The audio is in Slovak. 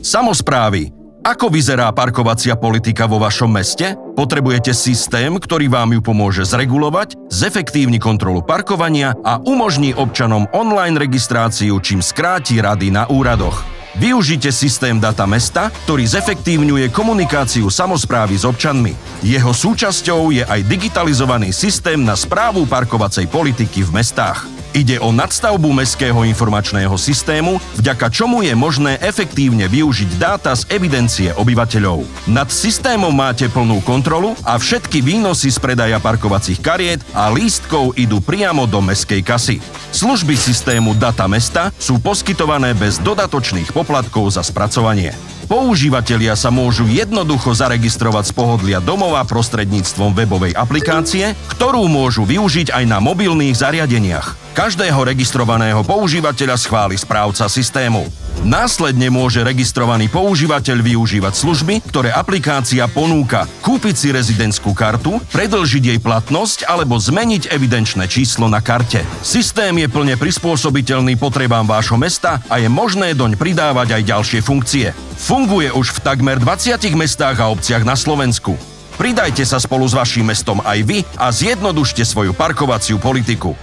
Samosprávy. Ako vyzerá parkovacia politika vo vašom meste? Potrebujete systém, ktorý vám ju pomôže zregulovať, zefektívni kontrolu parkovania a umožní občanom online registráciu, čím skráti rady na úradoch. Využite systém Data mesta, ktorý zefektívňuje komunikáciu samosprávy s občanmi. Jeho súčasťou je aj digitalizovaný systém na správu parkovacej politiky v mestách. Ide o nadstavbu mestského informačného systému, vďaka čomu je možné efektívne využiť dáta z evidencie obyvateľov. Nad systémom máte plnú kontrolu a všetky výnosy z predaja parkovacích kariet a lístkov idú priamo do mestskej kasy. Služby systému Data mesta sú poskytované bez dodatočných poplatkov za spracovanie. Používatelia sa môžu jednoducho zaregistrovať z pohodlia domova prostredníctvom webovej aplikácie, ktorú môžu využiť aj na mobilných zariadeniach. Každého registrovaného používateľa schváli správca systému. Následne môže registrovaný používateľ využívať služby, ktoré aplikácia ponúka: kúpiť si rezidentskú kartu, predĺžiť jej platnosť alebo zmeniť evidenčné číslo na karte. Systém je plne prispôsobiteľný potrebám vášho mesta a je možné doň pridávať aj ďalšie funkcie. Funguje už v takmer 20 mestách a obciach na Slovensku. Pridajte sa spolu s vaším mestom aj vy a zjednodušte svoju parkovaciu politiku.